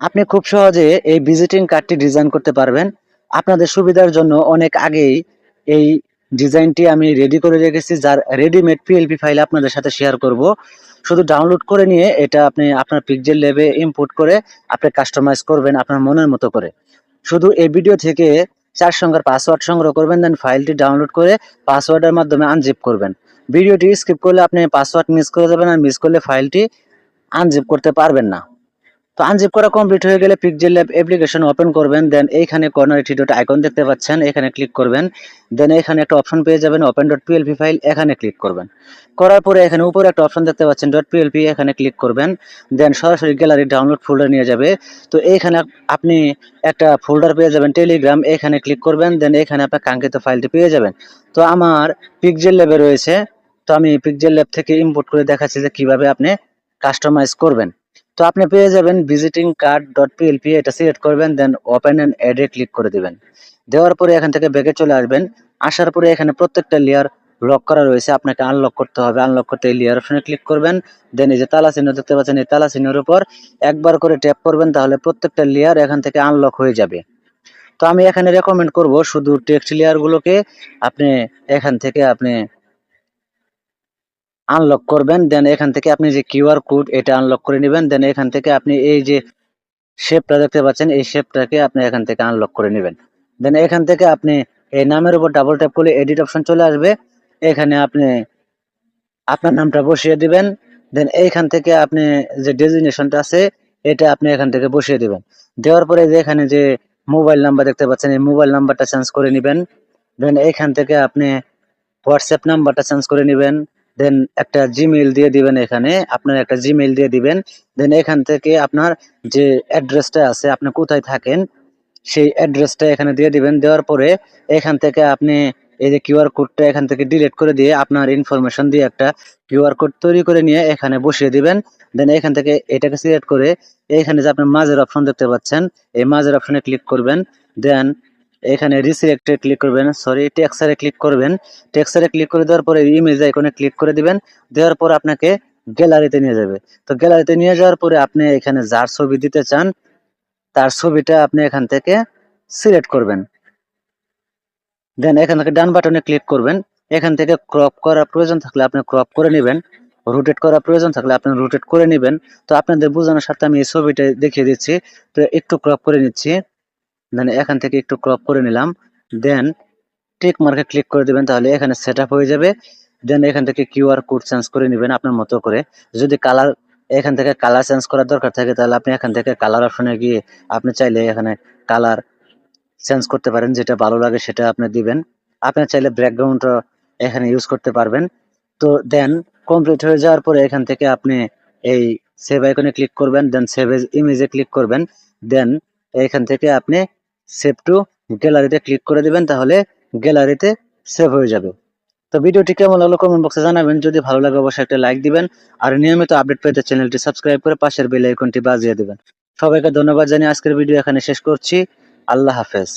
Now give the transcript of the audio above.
আপনি খুব সহজে এই ভিজিটিং কার্ডটি ডিজাইন করতে পারবেন। আপনাদের সুবিধার জন্য অনেক আগেই এই ডিজাইনটি আমি রেডি করে রেখেছি, যার রেডিমেড পিএলপি ফাইল আপনাদের সাথে শেয়ার করব। শুধু ডাউনলোড করে নিয়ে এটা আপনি আপনার পিক্সেল ল্যাবে ইম্পোর্ট করে আপনি কাস্টমাইজ করবেন আপনার মনের মতো করে। শুধু এই ভিডিও থেকে 4 সংখ্যার পাসওয়ার্ড সংগ্রহ করবেন, দেন ফাইলটি ডাউনলোড করে পাসওয়ার্ডের মাধ্যমে আনজিপ করবেন। ভিডিওটি স্কিপ করলে আপনি পাসওয়ার্ড মিস করে যাবেন, আর মিস করলে ফাইলটি আনজিপ করতে পারবেন না। তো আনজিপ করা কমপ্লিট হয়ে গেলে পিক্সেল ল্যাব অ্যাপ্লিকেশন ওপেন করবেন। দেন এইখানে কর্নারে থ্রি ডট আইকন দেখতে পাচ্ছেন, এখানে ক্লিক করবেন। দেন এখানে একটা অপশন পেয়ে যাবেন ওপেন ডট পিএলপি ফাইল, এখানে ক্লিক করবেন। করার পরে এখানে উপরে একটা অপশন দেখতে পাচ্ছেন ডট পিএলপি, এখানে ক্লিক করবেন। দেন সরাসরি গ্যালারি ডাউনলোড ফোল্ডার নিয়ে যাবে। তো এইখানে আপনি একটা ফোল্ডার পেয়ে যাবেন টেলিগ্রাম, এখানে ক্লিক করবেন। দেন এখানে আপনার কাঙ্ক্ষিত ফাইলটি পেয়ে যাবেন। তো আমার পিক্সেল ল্যাবে রয়েছে, তো আমি পিক্সেল ল্যাব থেকে ইম্পোর্ট করে দেখাচ্ছি যে কিভাবে আপনি কাস্টমাইজ করবেন। তো আপনি পেয়ে যাবেন ভিজিটিং কার্ড ডট পিএলপি, এটা সিলেক্ট করবেন। দেন ওপেন অ্যান্ড অ্যাডে ক্লিক করে দিবেন। দেওয়ার পরে এখান থেকে ব্যাকে চলে আসবেন। আসার পরে এখানে প্রত্যেকটা লেয়ার লক করা রয়েছে, আপনাকে আনলক করতে হবে। আনলক করতে এই লেয়ার অপশনে ক্লিক করবেন। দেন এই যে তালা চিহ্ন দেখতে পাচ্ছেন, এই তালা চিহ্নের উপর একবার করে ট্যাপ করবেন, তাহলে প্রত্যেকটা লেয়ার এখান থেকে আনলক হয়ে যাবে। তো আমি এখানে রেকমেন্ড করব শুধু টেক্সট লেয়ার গুলোকে আপনি এখান থেকে আপনি আনলক করবেন। দেন এখান থেকে আপনি যে কিউআর কোড এটা আনলক করে নেবেন। দেন এখান থেকে আপনি এই যে শেপটা দেখতে পাচ্ছেন, এই শেপটাকে আপনি এখান থেকে আনলক করে নেবেন। দেন এখান থেকে আপনি এই নামের উপর ডাবল ট্যাপ করলে এডিট অপশন চলে আসবে। এখানে আপনি আপনার নামটা বসিয়ে দিবেন। দেন এইখান থেকে আপনি যে ডেজিগনেশনটা আছে এটা আপনি এখান থেকে বসিয়ে দিবেন। দেওয়ার পরে যে এখানে যে মোবাইল নাম্বার দেখতে পাচ্ছেন, এই মোবাইল নাম্বারটা চেঞ্জ করে নেবেন। দেন এইখান থেকে আপনি হোয়াটসঅ্যাপ নাম্বারটা চেঞ্জ করে নেবেন। দেন একটা জিমেইল দিয়ে দিবেন, এখানে আপনার একটা জিমেইল দিয়ে দিবেন। দেন এখান থেকে আপনার যে অ্যাড্রেসটা আছে, আপনি কোথায় থাকেন সেই অ্যাড্রেসটা এখানে দিয়ে দিবেন। দেওয়ার পরে এখান থেকে আপনি এই যে কিউআর কোডটা এখান থেকে ডিলিট করে দিয়ে আপনার ইনফরমেশন দিয়ে একটা কিউআর কোড তৈরি করে নিয়ে এখানে বসিয়ে দিবেন। দেন এখান থেকে এটাকে সিলেক্ট করে এখানে যে আপনার মাঝের অপশন দেখতে পাচ্ছেন, এই মাঝের অপশনে ক্লিক করবেন। দেন এখানে রিসিলেক্টে ক্লিক করবেন, সরি টেক্সচারে ক্লিক করবেন। টেক্সচারে ক্লিক করে দেওয়ার পরে ইমেজ আইকনে ক্লিক করে দিবেন। দেওয়ার পর আপনাকে গ্যালারিতে নিয়ে যাবে। তো গ্যালারিতে নিয়ে যাওয়ার পরে আপনি এখানে যার ছবি দিতে চান তার ছবিটা আপনি এখান থেকে সিলেক্ট করবেন। দেন এখান থেকে ডান বাটনে ক্লিক করবেন। এখান থেকে ক্রপ করা প্রয়োজন থাকলে আপনি ক্রপ করে নেবেন, রোটেট করা প্রয়োজন থাকলে আপনি রোটেট করে নেবেন। তো আপনাদের বোঝানোর সাথে আমি এই ছবিটা দেখিয়ে দিচ্ছি। তো একটু ক্রপ করে নিচ্ছি। দেন এখান থেকে একটু ক্রপ করে নিলাম। দেন টিক মার্কে ক্লিক করে দিবেন, তাহলে এখানে সেট আপ হয়ে যাবে। দেন এখান থেকে কিউআর কোড চেঞ্জ করে নেবেন আপনার মতো করে। যদি কালার এখান থেকে কালার চেঞ্জ করার দরকার থাকে, তাহলে আপনি এখান থেকে কালার অপশনে গিয়ে আপনি চাইলে এখানে কালার চেঞ্জ করতে পারেন, যেটা ভালো লাগে সেটা আপনি দিবেন। আপনি চাইলে ব্যাকগ্রাউন্ডটা এখানে ইউজ করতে পারবেন। তো দেন কমপ্লিট হয়ে যাওয়ার পরে এখান থেকে আপনি এই সেভ আইকনে ক্লিক করবেন। দেন সেভ এজ ইমেজে ক্লিক করবেন। দেন এখান থেকে আপনি সেভ টু গ্যালারিতে ক্লিক করে দিবেন, তাহলে গ্যালারিতে সেভ হয়ে যাবে। তো ভিডিওটি কেমন লাগলো কমেন্ট বক্সে জানাবেন। যদি ভালো লাগে অবশ্যই একটা লাইক দিবেন, আর নিয়মিত আপডেট পেতে চ্যানেলটি সাবস্ক্রাইব করে পাশের বেল আইকনটি বাজিয়ে দিবেন। সবাইকে ধন্যবাদ জানিয়ে আজকের ভিডিও এখানে শেষ করছি। আল্লাহ হাফেজ।